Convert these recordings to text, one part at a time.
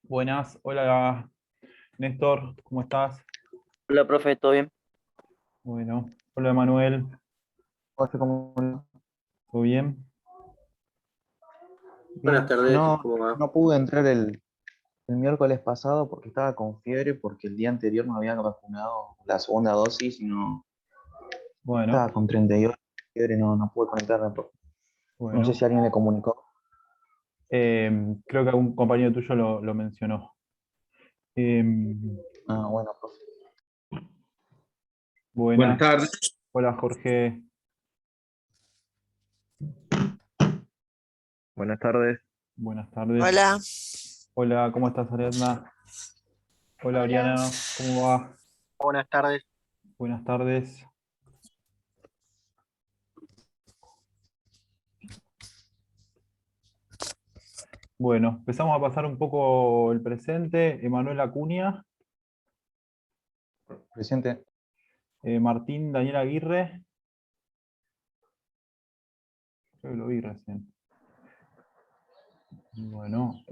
Buenas, hola Néstor, ¿cómo estás? Hola, profe, ¿todo bien? Bueno, hola Manuel, José, ¿cómo no? ¿todo bien? Buenas Bien, tardes, no, ¿cómo va? no pude entrar el miércoles pasado porque estaba con fiebre porque el día anterior me habían vacunado la segunda dosis y no Bueno, estaba con 38 de fiebre, no pude conectarme. No sé bueno. si alguien le comunicó. Creo que algún compañero tuyo lo mencionó. Ah, bueno, profe. Buenas Buenas, tardes. hola Jorge, Buenas tardes. buenas tardes. Hola, Hola, ¿cómo estás Ariadna? Hola hola. Oriana, ¿cómo va? Buenas tardes. Buenas tardes. Bueno, empezamos a pasar un poco el presente. Emanuel Acuña, Presente. Martín Daniel Aguirre, creo que lo vi recién. Bueno,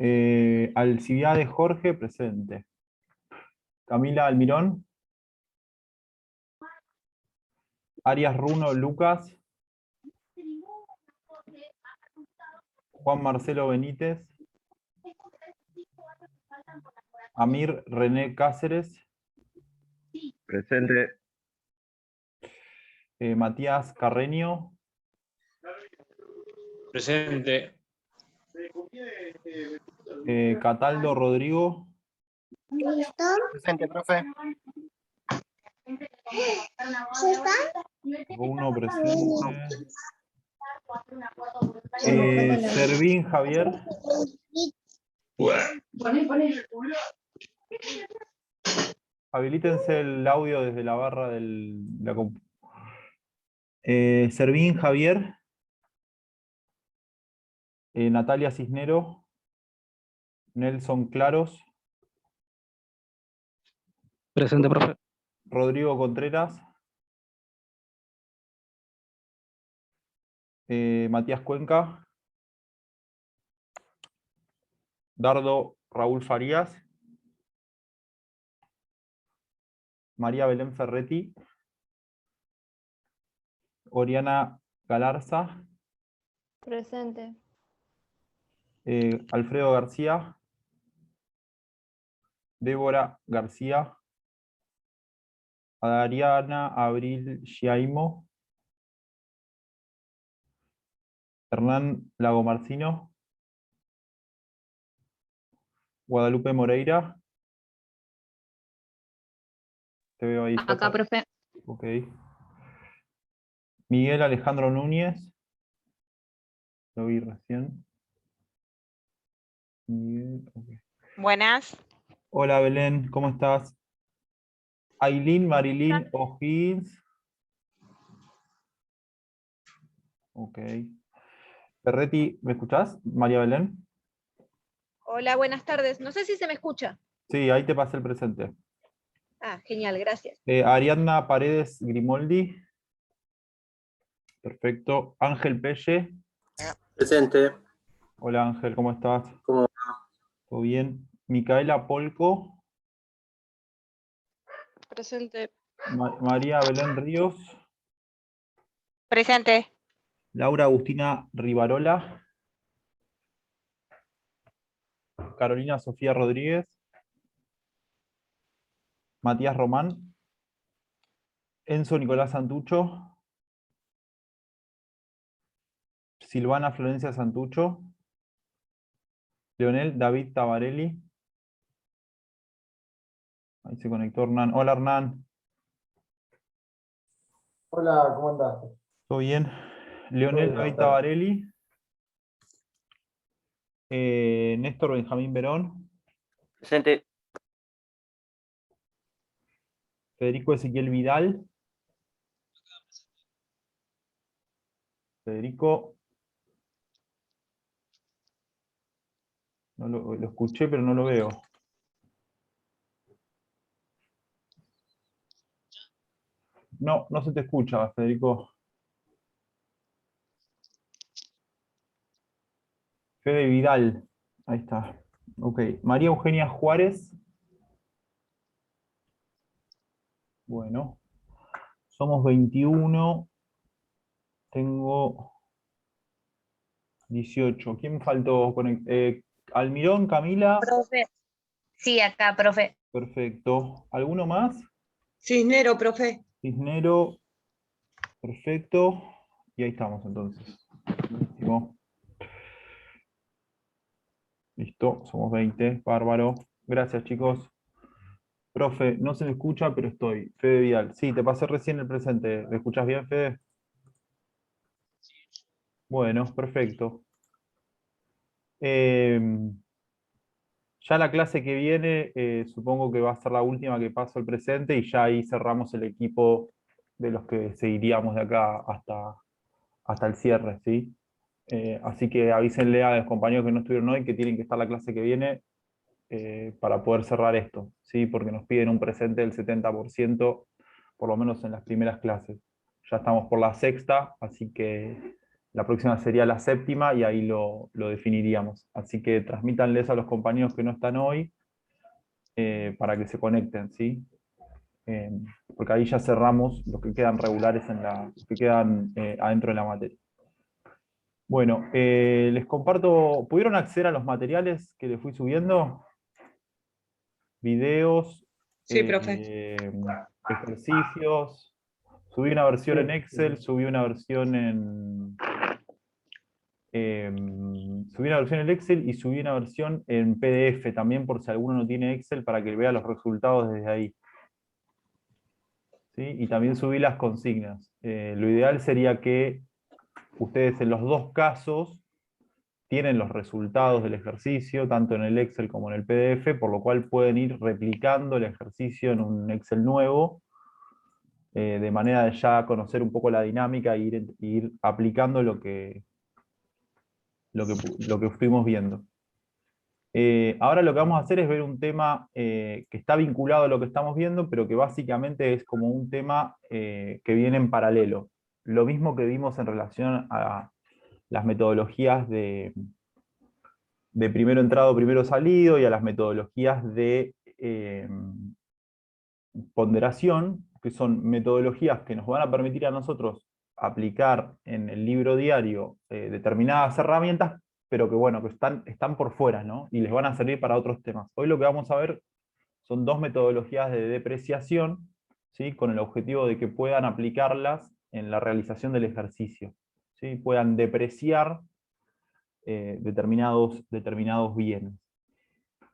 Alcibiade Jorge, presente. Camila Almirón, Arias Runo Lucas, Juan Marcelo Benítez, Amir René Cáceres, Presente. Matías Carreño, Presente. Cataldo Rodrigo, Presente, profe. Runo presente, Servín Javier, habilítense el audio desde la barra de la compu. Servín Javier, Natalia Cisnero, Nelson Claros, Presente, profe. Rodrigo Contreras, Matías Cuenca, Dardo Raúl Farías, María Belén Ferretti, Oriana Galarza, Presente. Alfredo García, Débora García, Adriana Abril Giaimo, Hernán Lagomarcino, Guadalupe Moreira, te veo ahí. Acá, profe. Ok. Miguel Alejandro Núñez, lo vi recién. Miguel, ok. Buenas. Hola Belén, ¿cómo estás? Ailín Marilyn O'Higgins. Ok. Ferretti, ¿me escuchás? María Belén. Hola, buenas tardes. No sé si se me escucha. Sí, ahí te pasé el presente. Ah, genial, gracias. Ariadna Paredes Grimoldi. Perfecto. Ángel Pelle. Presente. Hola Ángel, ¿cómo estás? ¿Cómo va? ¿Todo bien? Micaela Polco. Presente. María Belén Ríos. Presente. Laura Agustina Rivarola. Carolina Sofía Rodríguez. Matías Román. Enzo Nicolás Santucho. Silvana Florencia Santucho. Leonel David Tabarelli. Ahí se conectó Hernán. Hola Hernán. Hola, ¿cómo andás? ¿Todo bien? Leonel Todo David bien. Tabarelli. Néstor Benjamín Verón. Presente. Federico Ezequiel Vidal. Federico. No lo escuché, pero no lo veo. No, no se te escucha, Federico. Fede Vidal. Ahí está. Ok, María Eugenia Juárez. Bueno, somos 21. Tengo 18. ¿Quién me faltó? Almirón, Camila. Profe. Sí, acá, profe. Perfecto. ¿Alguno más? Cisnero, profe. Cisnero. Perfecto. Y ahí estamos entonces. Buenísimo. Listo, somos 20. Bárbaro. Gracias, chicos. Profe, no se me escucha, pero estoy. Fede Vidal. Sí, te pasé recién el presente. ¿Me escuchás bien, Fede? Bueno, perfecto. Ya la clase que viene, supongo que va a ser la última que paso el presente y ya ahí cerramos el equipo de los que seguiríamos de acá hasta el cierre, ¿sí? Así que avísenle a los compañeros que no estuvieron hoy que tienen que estar la clase que viene para poder cerrar esto, ¿sí? Porque nos piden un presente del 70%, por lo menos en las primeras clases. Ya estamos por la sexta, así que la próxima sería la séptima y ahí lo definiríamos. Así que transmítanles a los compañeros que no están hoy para que se conecten, ¿sí? Porque ahí ya cerramos los que quedan regulares los que quedan adentro de la materia. Bueno, les comparto, ¿pudieron acceder a los materiales que les fui subiendo? Videos, Sí, profe. ejercicios. Subí una versión en Excel, subí una versión en Excel y subí una versión en PDF también por si alguno no tiene Excel para que vea los resultados desde ahí. ¿Sí? Y también subí las consignas. Lo ideal sería que ustedes en los dos casos tienen los resultados del ejercicio, tanto en el Excel como en el PDF, por lo cual pueden ir replicando el ejercicio en un Excel nuevo, de manera de ya conocer un poco la dinámica e ir aplicando lo que fuimos viendo. Ahora lo que vamos a hacer es ver un tema que está vinculado a lo que estamos viendo, pero que básicamente es como un tema que viene en paralelo. Lo mismo que vimos en relación a las metodologías de primero entrado, primero salido, y a las metodologías de ponderación, que son metodologías que nos van a permitir a nosotros aplicar en el libro diario determinadas herramientas, pero que bueno, que están por fuera, ¿no? Y les van a servir para otros temas. Hoy lo que vamos a ver son dos metodologías de depreciación, ¿sí? Con el objetivo de que puedan aplicarlas en la realización del ejercicio, ¿sí? Puedan depreciar determinados bienes.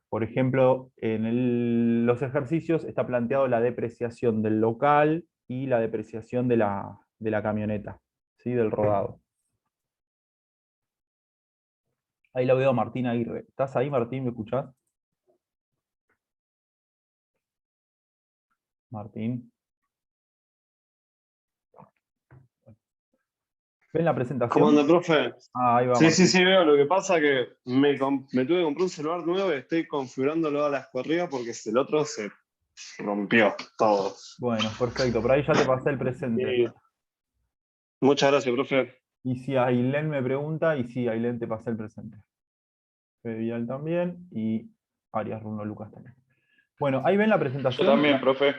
Por ejemplo, en los ejercicios está planteado la depreciación del local y la depreciación de la camioneta, ¿sí? Del rodado. Ahí lo veo a Martín Aguirre. ¿Estás ahí, Martín? ¿Me escuchás? Martín. ¿Ven la presentación? ¿Cómo anda, profe? Ah, ahí va, Sí, Martín. sí, veo. Lo que pasa es que me tuve que comprar un celular nuevo y estoy configurándolo a las corridas porque el otro se rompió todo. Bueno, perfecto. Por ahí ya te pasé el presente. Sí. Muchas gracias, profe. Y si Ailén me pregunta, y sí, Ailén te pasé el presente. Fede Vidal también, y Arias Runo Lucas también. Bueno, ahí ven la presentación. Yo también, profe.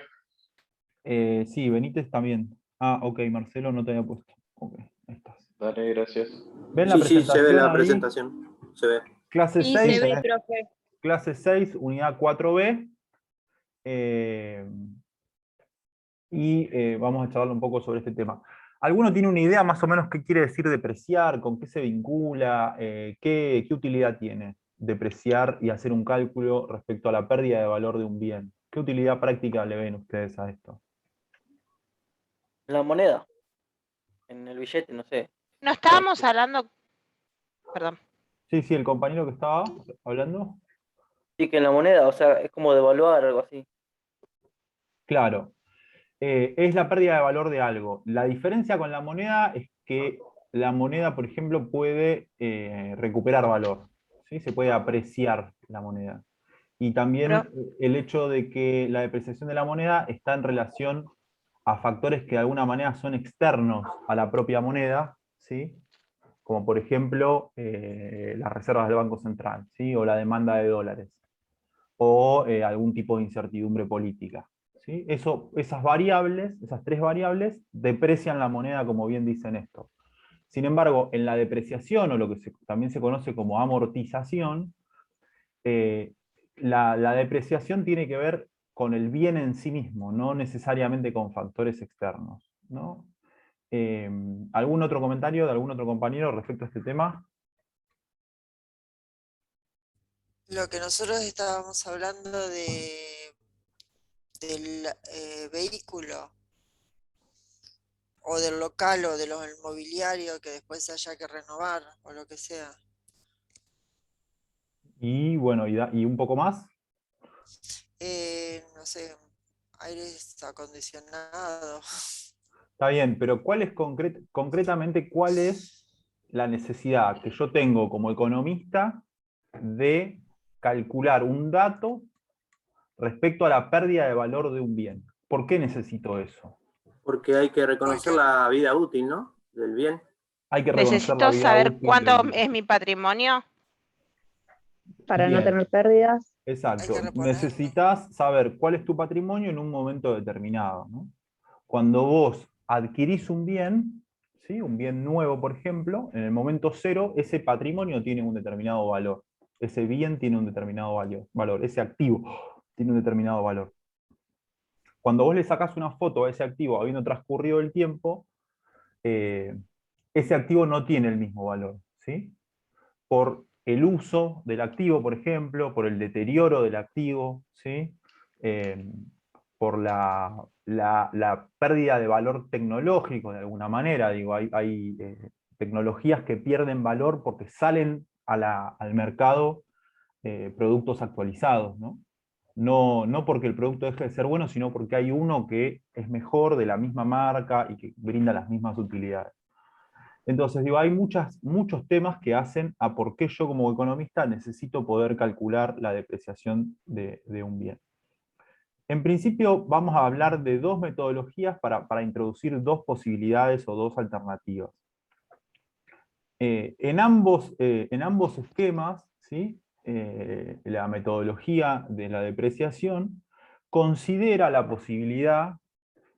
Sí, Benítez también. Ah, ok, Marcelo no te había puesto. Ok, ahí estás. Dale, gracias. ¿Ven la Sí, presentación? se ve la ahí? presentación. Se ve. Clase Sí, 6, se ve, profe. clase 6, unidad 4B. Vamos a charlar un poco sobre este tema. ¿Alguno tiene una idea más o menos qué quiere decir depreciar? ¿Con qué se vincula? ¿Qué utilidad tiene depreciar y hacer un cálculo respecto a la pérdida de valor de un bien? ¿Qué utilidad práctica le ven ustedes a esto? La moneda. En el billete, no sé. No estábamos hablando. Perdón. Sí, el compañero que estaba hablando. Sí, que en la moneda, o sea, es como devaluar, algo así. Claro. Es la pérdida de valor de algo. La diferencia con la moneda es que la moneda, por ejemplo, puede recuperar valor, ¿sí? Se puede apreciar la moneda. Y también el hecho de que la depreciación de la moneda está en relación a factores que de alguna manera son externos a la propia moneda, ¿sí? como por ejemplo las reservas del Banco Central, ¿sí? O la demanda de dólares, o algún tipo de incertidumbre política. ¿Sí? Esas variables, esas tres variables, deprecian la moneda, como bien dicen esto. Sin embargo, en la depreciación, o lo que también se conoce como amortización, la depreciación tiene que ver con el bien en sí mismo, no necesariamente con factores externos, ¿no? ¿Algún otro comentario de algún otro compañero respecto a este tema? Lo que nosotros estábamos hablando del vehículo o del local o de los mobiliarios que después haya que renovar o lo que sea. Y bueno, y un poco más. No sé, aires acondicionados. Está bien, pero concretamente cuál es la necesidad que yo tengo como economista de calcular un dato respecto a la pérdida de valor de un bien? ¿Por qué necesito eso? Porque hay que reconocer la vida útil, ¿no? Del bien. Hay que reconocer la Necesito vida saber útil cuánto del bien. es mi patrimonio. Para no Bien. tener pérdidas. Exacto. Hay que reponerlo. Necesitas saber cuál es tu patrimonio en un momento determinado, ¿no? Cuando vos adquirís un bien, ¿sí? Un bien nuevo, por ejemplo, en el momento cero, ese patrimonio tiene un determinado valor. Ese bien tiene un determinado valor. Ese activo tiene un determinado valor. Cuando vos le sacás una foto a ese activo habiendo transcurrido el tiempo, ese activo no tiene el mismo valor, ¿sí? Por el uso del activo, por ejemplo, por el deterioro del activo, ¿sí? Por la pérdida de valor tecnológico, de alguna manera. Digo, hay tecnologías que pierden valor porque salen al mercado productos actualizados, ¿no? No porque el producto deje de ser bueno, sino porque hay uno que es mejor, de la misma marca y que brinda las mismas utilidades. Entonces, digo, hay muchos temas que hacen a por qué yo como economista necesito poder calcular la depreciación de un bien. En principio, vamos a hablar de dos metodologías para introducir dos posibilidades o dos alternativas. En ambos esquemas, ¿sí? La metodología de la depreciación considera la posibilidad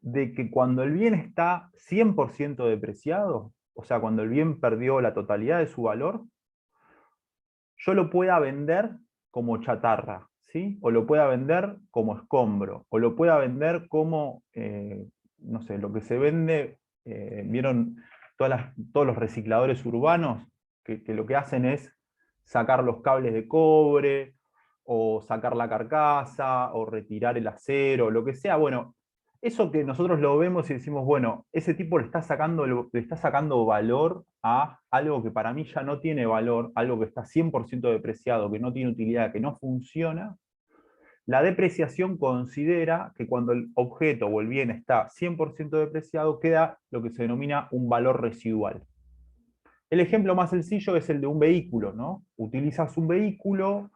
de que cuando el bien está 100% depreciado, o sea, cuando el bien perdió la totalidad de su valor, yo lo pueda vender como chatarra, ¿sí? O lo pueda vender como escombro, o lo pueda vender como, no sé, lo que se vende, ¿vieron todos los recicladores urbanos? Que lo que hacen es sacar los cables de cobre, o sacar la carcasa, o retirar el acero, lo que sea. Bueno, eso que nosotros lo vemos y decimos, bueno, ese tipo le está sacando valor a algo que para mí ya no tiene valor, algo que está 100% depreciado, que no tiene utilidad, que no funciona. La depreciación considera que cuando el objeto o el bien está 100% depreciado, queda lo que se denomina un valor residual. El ejemplo más sencillo es el de un vehículo, ¿no? Utilizas un vehículo,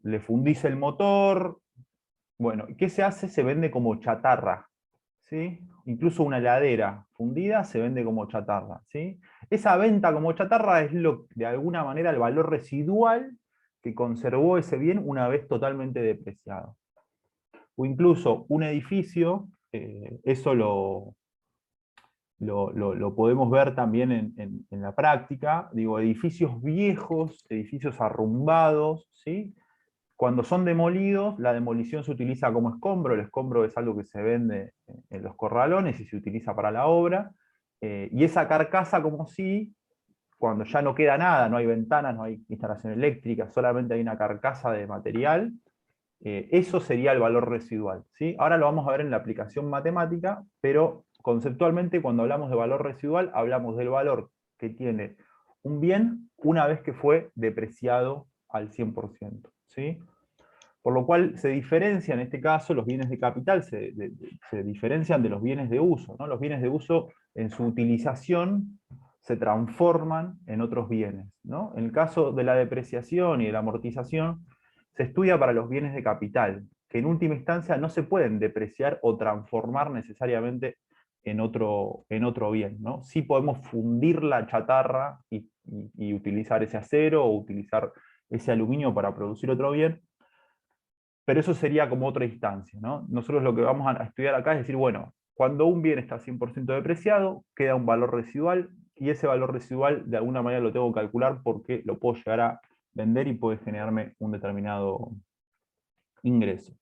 le fundís el motor. Bueno, ¿qué se hace? Se vende como chatarra, ¿sí? Incluso una heladera fundida se vende como chatarra, ¿sí? Esa venta como chatarra es de alguna manera el valor residual que conservó ese bien una vez totalmente depreciado. O incluso un edificio, eso lo podemos ver también en la práctica, digo, edificios viejos, edificios arrumbados, ¿sí? Cuando son demolidos, la demolición se utiliza como escombro. El escombro es algo que se vende en los corralones y se utiliza para la obra. Y esa carcasa, como si, cuando ya no queda nada, no hay ventanas, no hay instalación eléctrica, solamente hay una carcasa de material, eso sería el valor residual, ¿sí? Ahora lo vamos a ver en la aplicación matemática, pero conceptualmente cuando hablamos de valor residual, hablamos del valor que tiene un bien una vez que fue depreciado al 100%. ¿Sí? Por lo cual se diferencia en este caso los bienes de capital, se diferencian de los bienes de uso, ¿no? Los bienes de uso en su utilización se transforman en otros bienes, ¿no? En el caso de la depreciación y de la amortización, se estudia para los bienes de capital, que en última instancia no se pueden depreciar o transformar necesariamente en otro bien, ¿no? Sí podemos fundir la chatarra y utilizar ese acero o utilizar ese aluminio para producir otro bien, pero eso sería como otra instancia, ¿no? Nosotros lo que vamos a estudiar acá es decir, bueno, cuando un bien está 100% depreciado, queda un valor residual, y ese valor residual de alguna manera lo tengo que calcular porque lo puedo llegar a vender y puede generarme un determinado ingreso.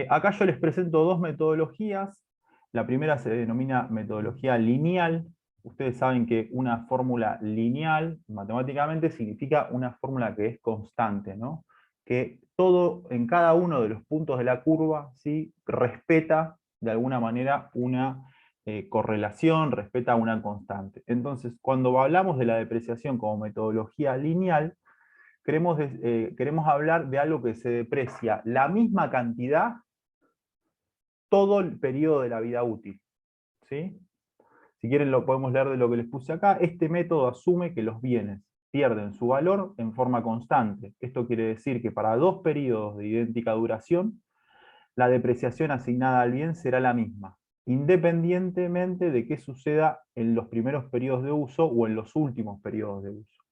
Acá yo les presento dos metodologías. La primera se denomina metodología lineal. Ustedes saben que una fórmula lineal, matemáticamente, significa una fórmula que es constante, ¿no? Que todo, en cada uno de los puntos de la curva, ¿sí?, respeta de alguna manera una correlación, respeta una constante. Entonces, cuando hablamos de la depreciación como metodología lineal, queremos hablar de algo que se deprecia la misma cantidad todo el periodo de la vida útil, ¿sí? Si quieren lo podemos leer de lo que les puse acá. Este método asume que los bienes pierden su valor en forma constante. Esto quiere decir que para dos periodos de idéntica duración, la depreciación asignada al bien será la misma, independientemente de qué suceda en los primeros periodos de uso o en los últimos periodos de uso.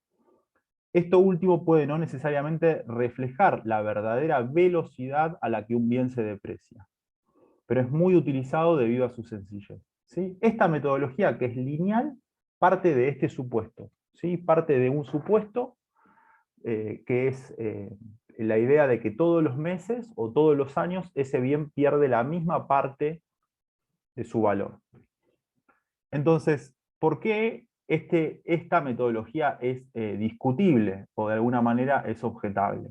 Esto último puede no necesariamente reflejar la verdadera velocidad a la que un bien se deprecia, pero es muy utilizado debido a su sencillez, ¿sí? Esta metodología, que es lineal, parte de este supuesto, ¿sí? Parte de un supuesto que es la idea de que todos los meses o todos los años ese bien pierde la misma parte de su valor. Entonces, ¿por qué esta metodología es discutible o de alguna manera es objetable?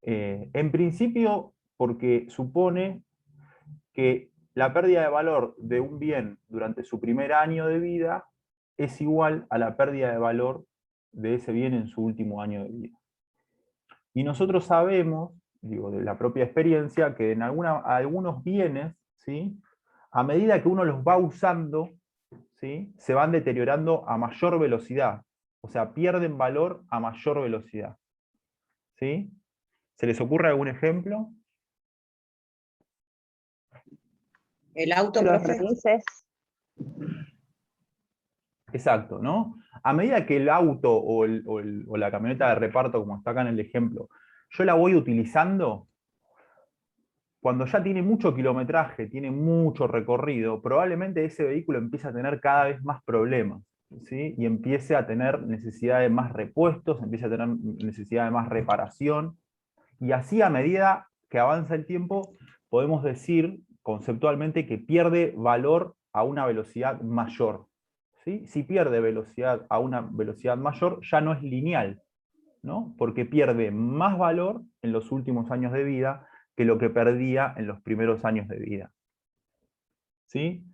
En principio, porque supone que la pérdida de valor de un bien durante su primer año de vida es igual a la pérdida de valor de ese bien en su último año de vida. Y nosotros sabemos, digo, de la propia experiencia, que en algunos bienes, ¿sí?, a medida que uno los va usando, ¿sí?, se van deteriorando a mayor velocidad. O sea, pierden valor a mayor velocidad. ¿Sí? ¿Se les ocurre algún ejemplo? El auto, Los profe. remises. Exacto, ¿no? A medida que el auto o la camioneta de reparto, como está acá en el ejemplo, yo la voy utilizando, cuando ya tiene mucho kilometraje, tiene mucho recorrido, probablemente ese vehículo empiece a tener cada vez más problemas, ¿sí? Y empiece a tener necesidad de más repuestos, empiece a tener necesidad de más reparación, y así a medida que avanza el tiempo, podemos decir conceptualmente que pierde valor a una velocidad mayor, ¿sí? Si pierde velocidad a una velocidad mayor, ya no es lineal, ¿no? Porque pierde más valor en los últimos años de vida que lo que perdía en los primeros años de vida. ¿Sí?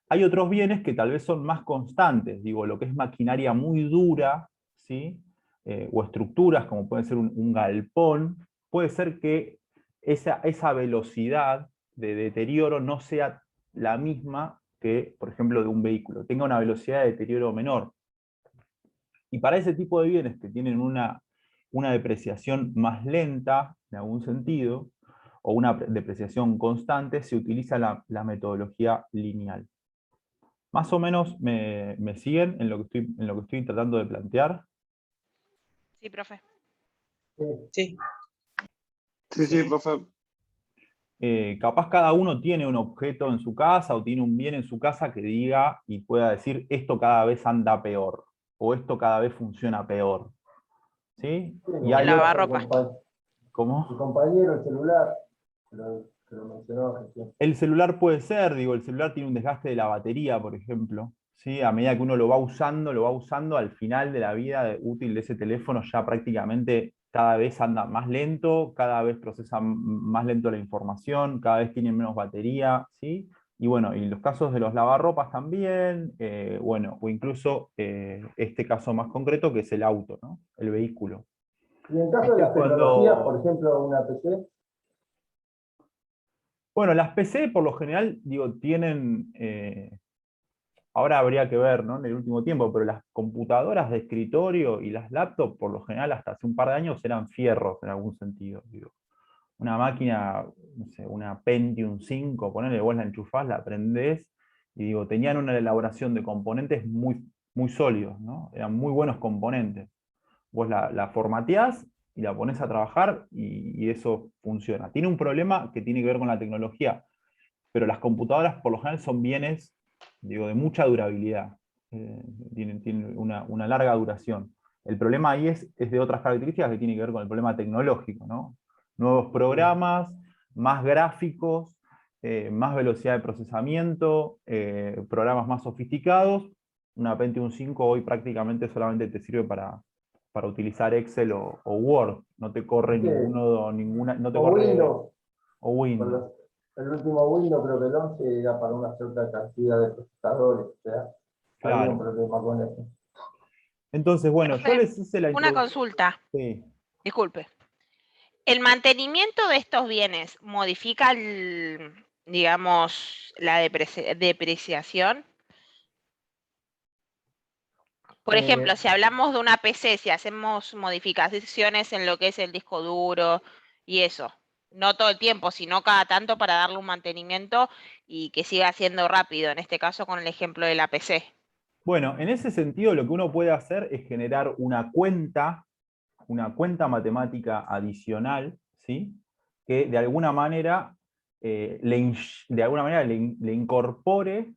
Hay otros bienes que tal vez son más constantes, digo, lo que es maquinaria muy dura, ¿sí? O estructuras, como puede ser un galpón, puede ser que esa velocidad de deterioro no sea la misma que, por ejemplo, de un vehículo, tenga una velocidad de deterioro menor. Y para ese tipo de bienes que tienen una depreciación más lenta, en algún sentido, o una depreciación constante, se utiliza la metodología lineal. Más o menos me siguen en lo que estoy tratando de plantear. Sí, profe. Sí. Sí, profe. Capaz cada uno tiene un objeto en su casa o tiene un bien en su casa que diga y pueda decir esto cada vez anda peor, o esto cada vez funciona peor. ¿Sí? Y El lavarropa. ¿Cómo? Tu compañero, el celular, que lo mencionó recién. El celular puede ser, digo, el celular tiene un desgaste de la batería, por ejemplo. ¿Sí? A medida que uno lo va usando, al final de la vida útil de ese teléfono ya prácticamente cada vez anda más lento, cada vez procesa más lento la información, cada vez tiene menos batería, ¿sí? Y bueno, y los casos de los lavarropas también, bueno, o incluso este caso más concreto que es el auto, ¿no? El vehículo. Y en caso de las tecnologías, por ejemplo, una PC. Bueno, las PC por lo general, digo, tienen, ahora habría que ver, ¿no?, en el último tiempo, pero las computadoras de escritorio y las laptops, por lo general, hasta hace un par de años eran fierros en algún sentido, digo. Una máquina, no sé, una Pentium 5, ponele, vos la enchufás, la prendés, Y digo, tenían una elaboración de componentes muy, muy sólidos, ¿no? Eran muy buenos componentes. Vos la formateás y la pones a trabajar y eso funciona. Tiene un problema que tiene que ver con la tecnología, pero las computadoras por lo general son bienes, digo, de mucha durabilidad. Tienen una larga duración. El problema ahí es de otras características que tiene que ver con el problema tecnológico, ¿no? Nuevos programas, más gráficos, más velocidad de procesamiento, programas más sofisticados. Una Pentium 5 hoy prácticamente solamente te sirve para utilizar Excel o Word. No te corre Sí. no te O corre Windows. o Windows. El último Windows, creo que el 11 era para una cierta cantidad de procesadores. O sea, había un Claro. problema con eso. Entonces, bueno, yo Profe, les hice la una introducción. consulta, Sí. disculpe. ¿El mantenimiento de estos bienes modifica, digamos, la depreciación? Por ejemplo, si hablamos de una PC, si hacemos modificaciones en lo que es el disco duro y eso, no todo el tiempo, sino cada tanto para darle un mantenimiento y que siga siendo rápido, en este caso con el ejemplo de la PC. Bueno, en ese sentido lo que uno puede hacer es generar una cuenta matemática adicional, ¿sí? Que de alguna manera, le incorpore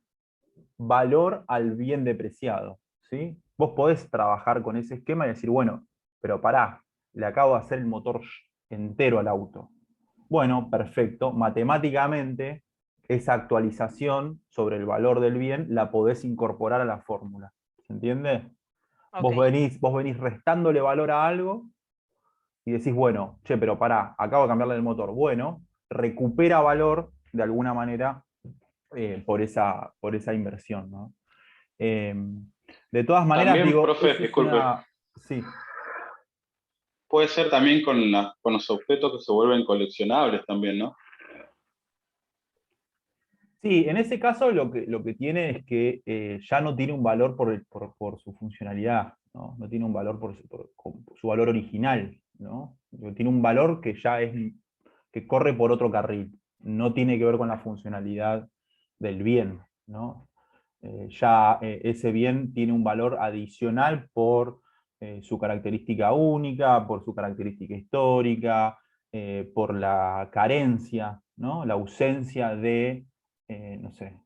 valor al bien depreciado, ¿sí? Vos podés trabajar con ese esquema y decir, bueno, pero pará, le acabo de hacer el motor entero al auto. Bueno, perfecto, matemáticamente esa actualización sobre el valor del bien la podés incorporar a la fórmula. ¿Se entiende? Ok. Vos venís restándole valor a algo y decís, bueno, che, pero pará, acabo de cambiarle el motor. Bueno, recupera valor de alguna manera por esa inversión, ¿no? De todas maneras, También, digo, profe, eso es disculpe, una... Sí. puede ser también con los objetos que se vuelven coleccionables también, ¿no? Sí, en ese caso lo que tiene es que ya no tiene un valor por su funcionalidad, ¿no? No tiene un valor por su valor original, ¿no? Tiene un valor que ya que corre por otro carril, no tiene que ver con la funcionalidad del bien, ¿no? Ese bien tiene un valor adicional por su característica única, por su característica histórica, por la carencia, ¿no? La ausencia de, no sé,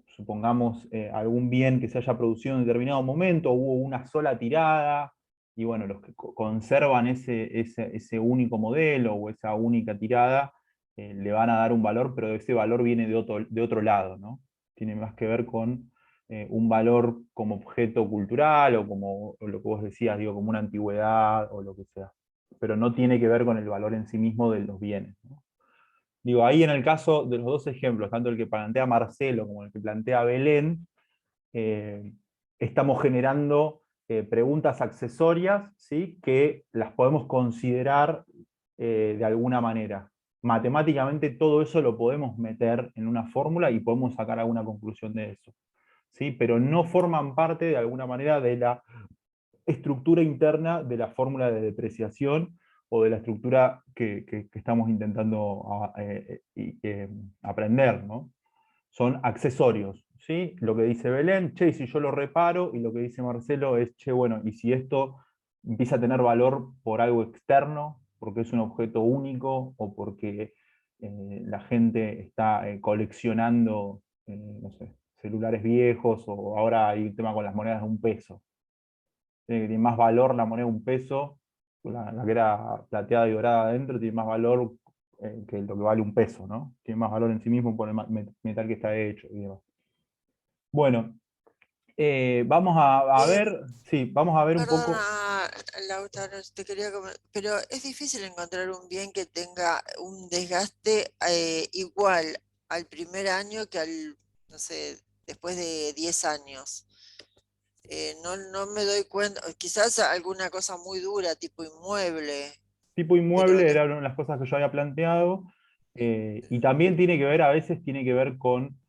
supongamos algún bien que se haya producido en determinado momento, hubo una sola tirada, y bueno, los que conservan ese único modelo o esa única tirada, le van a dar un valor, pero ese valor viene de otro lado, ¿no? Tiene más que ver con un valor como objeto cultural o como o lo que vos decías, digo, como una antigüedad o lo que sea. Pero no tiene que ver con el valor en sí mismo de los bienes, ¿no? Digo, ahí en el caso de los dos ejemplos, tanto el que plantea Marcelo como el que plantea Belén, eh, estamos generando preguntas accesorias, ¿sí? Que las podemos considerar de alguna manera. Matemáticamente todo eso lo podemos meter en una fórmula y podemos sacar alguna conclusión de eso, ¿sí? Pero no forman parte de alguna manera de la estructura interna de la fórmula de depreciación o de la estructura que estamos intentando aprender, ¿no? Son accesorios, ¿sí? Lo que dice Belén, che, y si yo lo reparo, y lo que dice Marcelo es, che, bueno, y si esto empieza a tener valor por algo externo, porque es un objeto único, o porque la gente está coleccionando, no sé, celulares viejos, o ahora hay un tema con las monedas de un peso. Tiene más valor la moneda de un peso, la que era plateada y dorada adentro, tiene más valor que lo que vale un peso, ¿no? Tiene más valor en sí mismo por el metal que está hecho y demás. Bueno, vamos a ver, sí, vamos a ver un poco. Perdona, Lautaro, te quería pero es difícil encontrar un bien que tenga un desgaste igual al primer año que al, no sé, después de 10 años. No me doy cuenta, quizás alguna cosa muy dura, tipo inmueble, Tipo pero inmueble era una de las cosas que yo había planteado, y también tiene que ver, a veces tiene que ver con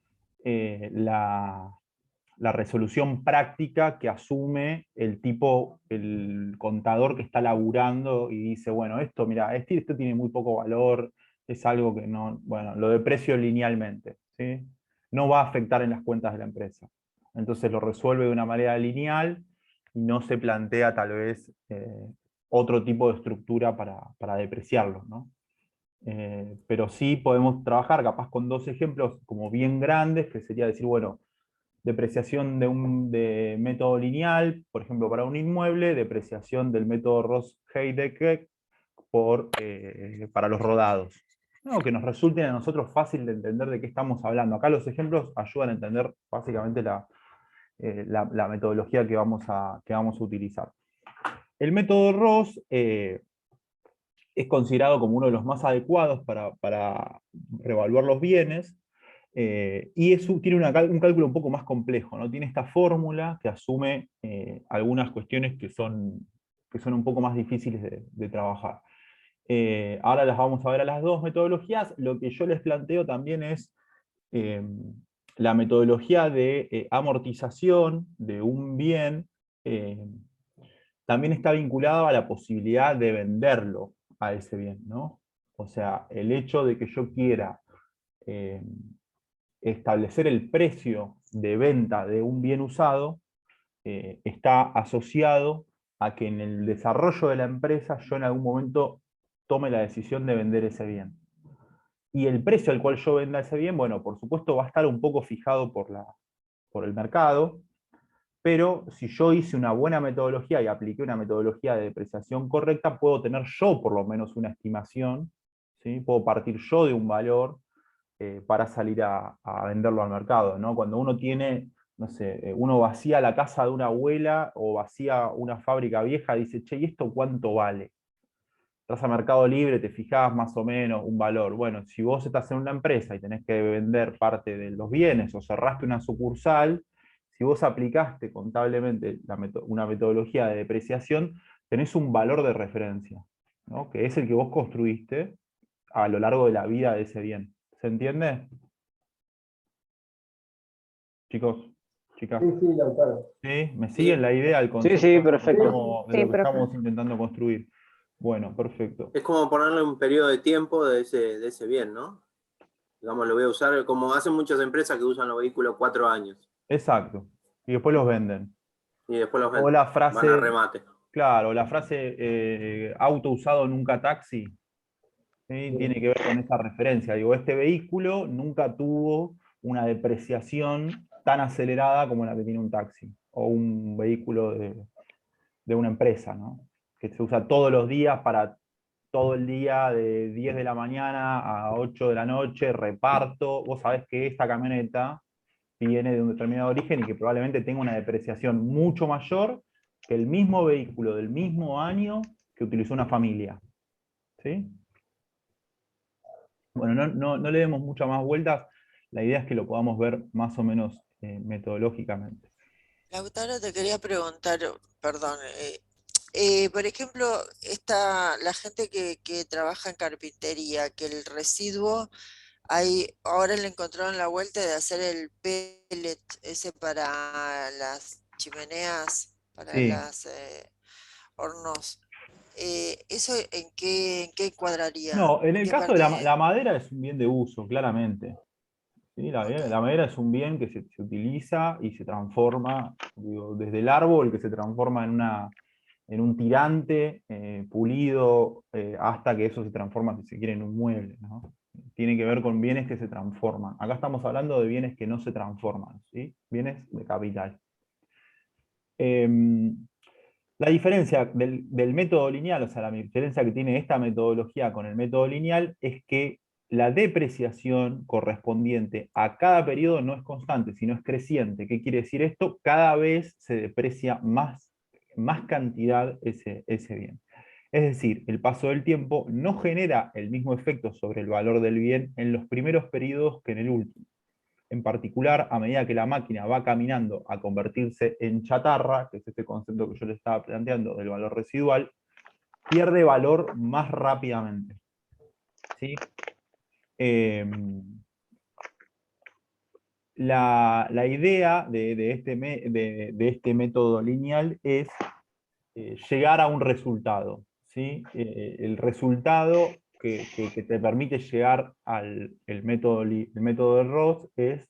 la resolución práctica que asume el contador que está laburando y dice, bueno, esto, mira, esto tiene muy poco valor, es algo que no, bueno, lo deprecio linealmente, ¿sí? no va a afectar en las cuentas de la empresa. Entonces lo resuelve de una manera lineal y no se plantea tal vez otro tipo de estructura para depreciarlo, ¿no? Pero sí podemos trabajar capaz con dos ejemplos como bien grandes, que sería decir, bueno, depreciación de método lineal, por ejemplo, para un inmueble, depreciación del método Ross-Heidegger para los rodados. No, que nos resulte a nosotros fácil de entender de qué estamos hablando. Acá los ejemplos ayudan a entender básicamente la metodología que vamos a utilizar. El método Ross es considerado como uno de los más adecuados para revaluar los bienes, y tiene un cálculo un poco más complejo, ¿no? Tiene esta fórmula que asume algunas cuestiones que son un poco más difíciles de trabajar. Ahora las vamos a ver a las dos metodologías. Lo que yo les planteo también es la metodología de amortización de un bien, también está vinculada a la posibilidad de venderlo a ese bien, ¿no? O sea, el hecho de que yo quiera establecer el precio de venta de un bien usado está asociado a que en el desarrollo de la empresa yo en algún momento tome la decisión de vender ese bien. Y el precio al cual yo venda ese bien, bueno, por supuesto va a estar un poco fijado por el mercado, pero si yo hice una buena metodología y apliqué una metodología de depreciación correcta, puedo tener yo por lo menos una estimación, ¿sí? Puedo partir yo de un valor para salir a venderlo al mercado, ¿no? Cuando uno tiene, no sé, uno vacía la casa de una abuela o vacía una fábrica vieja, dice, che, ¿y esto cuánto vale? Estás a Mercado Libre, te fijás más o menos un valor. Bueno, si vos estás en una empresa y tenés que vender parte de los bienes o cerraste una sucursal, si vos aplicaste contablemente una metodología de depreciación, tenés un valor de referencia, ¿no? Que es el que vos construiste a lo largo de la vida de ese bien. ¿Se entiende? Chicos, chicas. Sí, sí, Lautaro. ¿Sí? ¿Me siguen la idea, el concepto sí, perfecto. de lo que estamos intentando construir? Bueno, perfecto. Es como ponerle un periodo de tiempo de ese bien, ¿no? Digamos, lo voy a usar como hacen muchas empresas que usan los vehículos 4 años. Exacto. Y después los venden. Y después los O venden. la frase, Van a remate. claro, la frase auto usado nunca taxi, ¿sí? Tiene que ver con esa referencia. Digo, este vehículo nunca tuvo una depreciación tan acelerada como la que tiene un taxi o un vehículo de una empresa, ¿no? Que se usa todos los días para todo el día, de 10 de la mañana a 8 de la noche, reparto. Vos sabés que esta camioneta viene de un determinado origen y que probablemente tenga una depreciación mucho mayor que el mismo vehículo del mismo año que utilizó una familia. ¿Sí? Bueno, no le demos muchas más vueltas. La idea es que lo podamos ver más o menos metodológicamente. Lautaro, te quería preguntar, perdón, por ejemplo, la gente que trabaja en carpintería, que el residuo, ahora le encontraron la vuelta de hacer el pellet ese para las chimeneas, para Sí. los hornos. ¿Eso en qué encuadraría? No, en el ¿Qué caso de parte? la madera es un bien de uso, claramente. ¿Sí? La madera es un bien que se utiliza y se transforma, digo, desde el árbol que se transforma en un tirante pulido, hasta que eso se transforma, si se quiere, en un mueble, ¿no? Tiene que ver con bienes que se transforman. Acá estamos hablando de bienes que no se transforman, ¿sí? Bienes de capital. La diferencia del método lineal, o sea, la diferencia que tiene esta metodología con el método lineal, es que la depreciación correspondiente a cada periodo no es constante, sino es creciente. ¿Qué quiere decir esto? Cada vez se deprecia más cantidad ese bien. Es decir, el paso del tiempo no genera el mismo efecto sobre el valor del bien en los primeros periodos que en el último. En particular, a medida que la máquina va caminando a convertirse en chatarra, que es este concepto que yo les estaba planteando del valor residual, pierde valor más rápidamente. ¿Sí? La idea de este método lineal es llegar a un resultado. ¿Sí? El resultado que te permite llegar al método de Ross es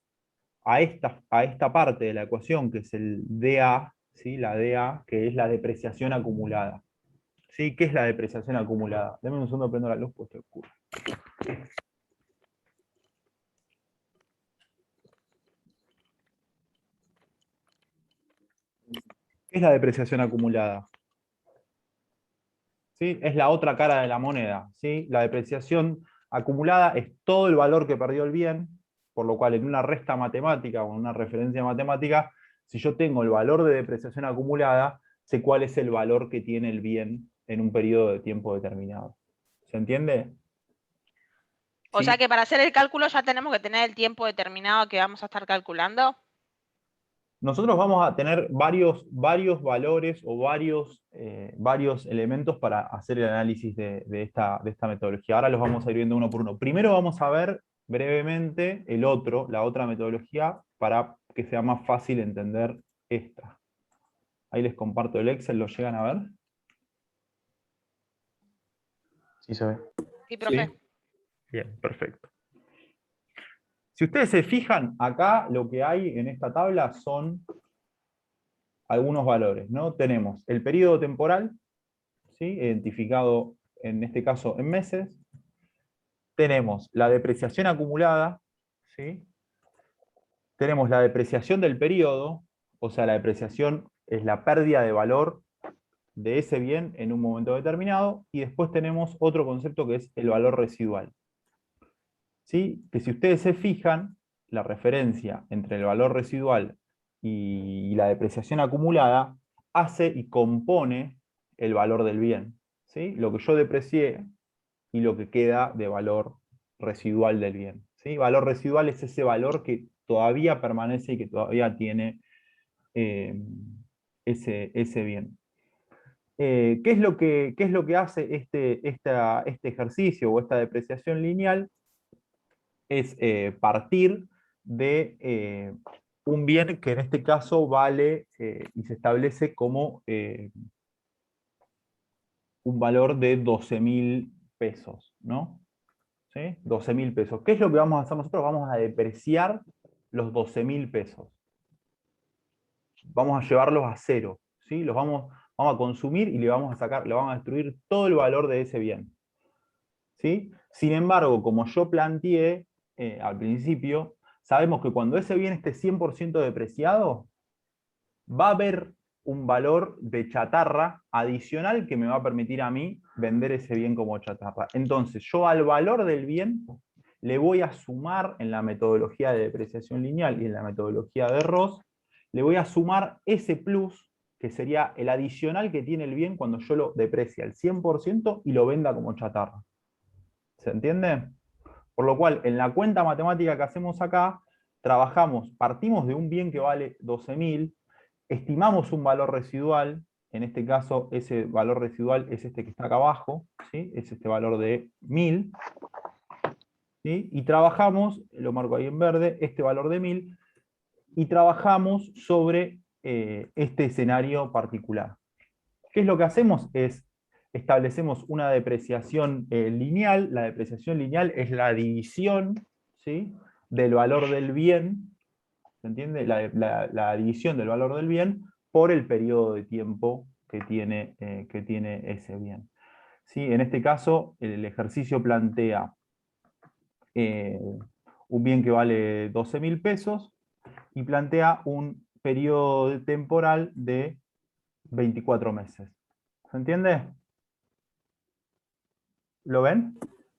a esta parte de la ecuación, que es el DA, ¿sí? La DA, que es la depreciación acumulada. ¿Sí? ¿Qué es la depreciación acumulada? Dame un segundo, prendo la luz, pues estoy oscuro. ¿Qué es la depreciación acumulada? ¿Sí? Es la otra cara de la moneda. ¿Sí? La depreciación acumulada es todo el valor que perdió el bien, por lo cual en una resta matemática o en una referencia matemática, si yo tengo el valor de depreciación acumulada, sé cuál es el valor que tiene el bien en un periodo de tiempo determinado. ¿Se entiende? O Sí. sea que para hacer el cálculo ya tenemos que tener el tiempo determinado que vamos a estar calculando. Nosotros vamos a tener varios valores o varios elementos para hacer el análisis de esta metodología. Ahora los vamos a ir viendo uno por uno. Primero vamos a ver brevemente la otra metodología, para que sea más fácil entender esta. Ahí les comparto el Excel, ¿lo llegan a ver? Sí, se ve. Sí, profe. ¿Sí? Bien, perfecto. Si ustedes se fijan, acá lo que hay en esta tabla son algunos valores, ¿no? Tenemos el periodo temporal, ¿sí? Identificado en este caso en meses. Tenemos la depreciación acumulada, ¿sí? Tenemos la depreciación del periodo, o sea, la depreciación es la pérdida de valor de ese bien en un momento determinado, y después tenemos otro concepto que es el valor residual. ¿Sí? Que si ustedes se fijan, la referencia entre el valor residual y la depreciación acumulada hace y compone el valor del bien. ¿Sí? Lo que yo deprecié y lo que queda de valor residual del bien. ¿Sí? Valor residual es ese valor que todavía permanece y que todavía tiene ese bien. ¿Qué es lo que hace este ejercicio o esta depreciación lineal? Es partir de un bien que en este caso vale y se establece como un valor de 12.000 pesos, ¿no? ¿Sí? 12.000 pesos. ¿Qué es lo que vamos a hacer nosotros? Vamos a depreciar los 12.000 pesos. Vamos a llevarlos a cero, ¿sí? Los vamos a consumir y le vamos a destruir todo el valor de ese bien. ¿Sí? Sin embargo, como yo planteé al principio, sabemos que cuando ese bien esté 100% depreciado, va a haber un valor de chatarra adicional que me va a permitir a mí vender ese bien como chatarra. Entonces, yo al valor del bien le voy a sumar en la metodología de depreciación lineal y en la metodología de Ross, le voy a sumar ese plus, que sería el adicional que tiene el bien cuando yo lo deprecie al 100% y lo venda como chatarra. ¿Se entiende? Por lo cual, en la cuenta matemática que hacemos acá, partimos de un bien que vale 12.000, estimamos un valor residual, en este caso ese valor residual es este que está acá abajo, ¿sí? Es este valor de 1.000, ¿sí? Y trabajamos, lo marco ahí en verde, este valor de 1.000, y trabajamos sobre este escenario particular. ¿Qué es lo que hacemos? Establecemos una depreciación lineal. La depreciación lineal es la división, ¿sí? Del valor del bien, ¿se entiende? La división del valor del bien por el periodo de tiempo que tiene ese bien. ¿Sí? En este caso, el ejercicio plantea un bien que vale 12.000 pesos y plantea un periodo temporal de 24 meses. ¿Se entiende? ¿Lo ven?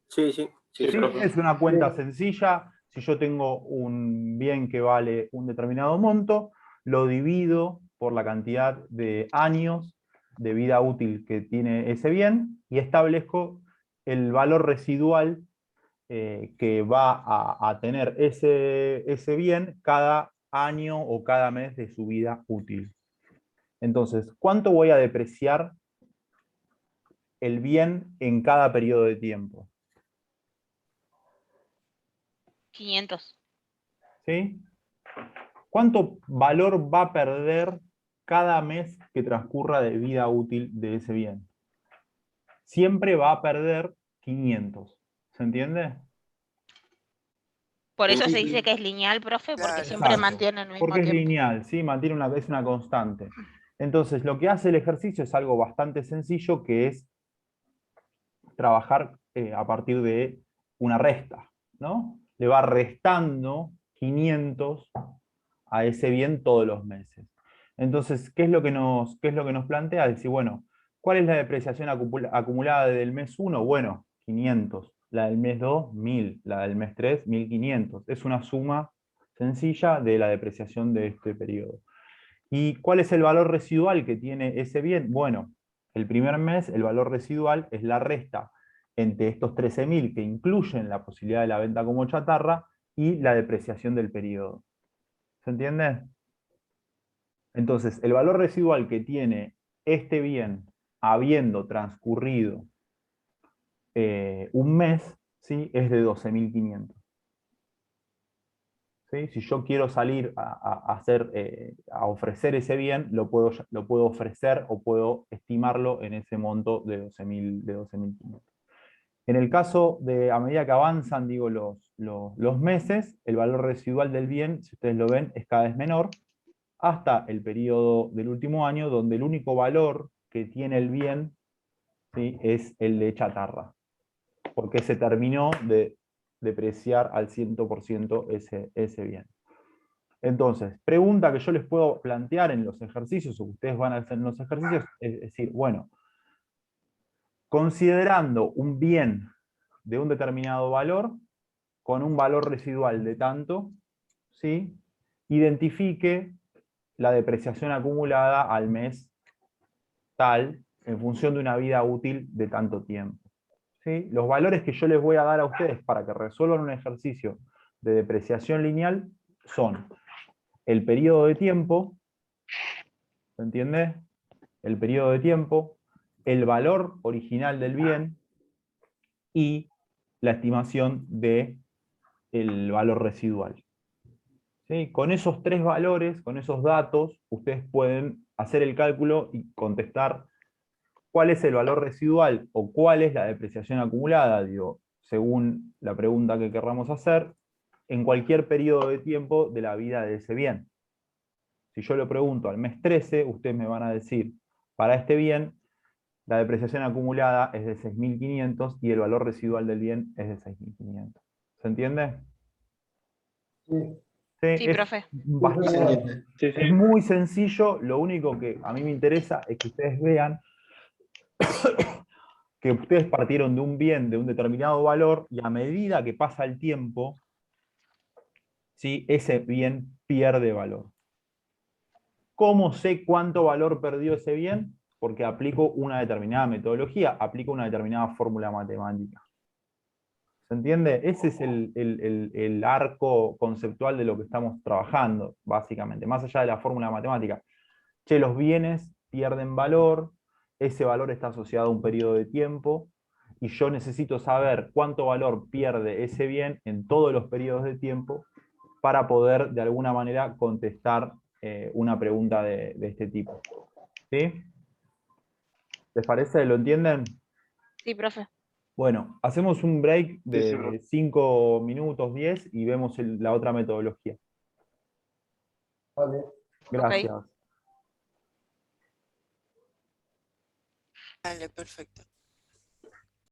Sí, sí. Sí, Sí, profe. es una cuenta sencilla. Si yo tengo un bien que vale un determinado monto, lo divido por la cantidad de años de vida útil que tiene ese bien y establezco el valor residual que va a tener ese bien cada año o cada mes de su vida útil. Entonces, ¿cuánto voy a depreciar el bien en cada periodo de tiempo? 500. ¿Sí? ¿Cuánto valor va a perder cada mes que transcurra de vida útil de ese bien? Siempre va a perder 500. ¿Se entiende? Por eso se dice que es lineal, profe, porque Claro. siempre Exacto. mantiene el mismo Porque es tiempo. lineal, ¿sí? Mantiene es una constante. Entonces, lo que hace el ejercicio es algo bastante sencillo, que es trabajar a partir de una resta, ¿no? Le va restando 500 a ese bien todos los meses. Entonces, ¿qué es lo que nos plantea? Decir, bueno, ¿cuál es la depreciación acumulada del mes 1? Bueno, 500. La del mes 2, 1000. La del mes 3, 1500. Es una suma sencilla de la depreciación de este periodo. ¿Y cuál es el valor residual que tiene ese bien? Bueno, el primer mes el valor residual es la resta entre estos 13.000 que incluyen la posibilidad de la venta como chatarra y la depreciación del periodo. ¿Se entiende? Entonces, el valor residual que tiene este bien habiendo transcurrido un mes, ¿sí? Es de 12.500. ¿Sí? Si yo quiero salir a ofrecer ese bien, lo puedo ofrecer o puedo estimarlo en ese monto de 12.500. En el caso de, a medida que avanzan, digo, los meses, el valor residual del bien, si ustedes lo ven, es cada vez menor, hasta el periodo del último año, donde el único valor que tiene el bien, ¿sí? Es el de chatarra, porque se terminó de depreciar al 100% ese bien. Entonces, pregunta que yo les puedo plantear en los ejercicios, o que ustedes van a hacer en los ejercicios, es decir, bueno, considerando un bien de un determinado valor, con un valor residual de tanto, ¿sí? Identifique la depreciación acumulada al mes tal, en función de una vida útil de tanto tiempo. ¿Sí? Los valores que yo les voy a dar a ustedes para que resuelvan un ejercicio de depreciación lineal son el periodo de tiempo, ¿se entiende? El periodo de tiempo, el valor original del bien y la estimación del valor residual. ¿Sí? Con esos tres valores, con esos datos, ustedes pueden hacer el cálculo y contestar cuál es el valor residual o cuál es la depreciación acumulada, digo, según la pregunta que querramos hacer, en cualquier periodo de tiempo de la vida de ese bien. Si yo lo pregunto al mes 13, ustedes me van a decir, para este bien, la depreciación acumulada es de 6.500 y el valor residual del bien es de 6.500. ¿Se entiende? Sí. Sí, profe. Es muy sencillo, lo único que a mí me interesa es que ustedes vean que ustedes partieron de un bien de un determinado valor y a medida que pasa el tiempo, ¿sí? Ese bien pierde valor. ¿Cómo sé cuánto valor perdió ese bien? Porque aplico una determinada metodología, aplico una determinada fórmula matemática. ¿Se entiende? Ese es el arco conceptual de lo que estamos trabajando, básicamente, más allá de la fórmula matemática. Che, los bienes pierden valor, ese valor está asociado a un periodo de tiempo, y yo necesito saber cuánto valor pierde ese bien en todos los periodos de tiempo para poder, de alguna manera, contestar una pregunta de este tipo. ¿Sí? ¿Les parece? ¿Lo entienden? Sí, profe. Bueno, hacemos un break de 5 minutos, 10, y vemos la otra metodología. Vale. Gracias. Vale, perfecto.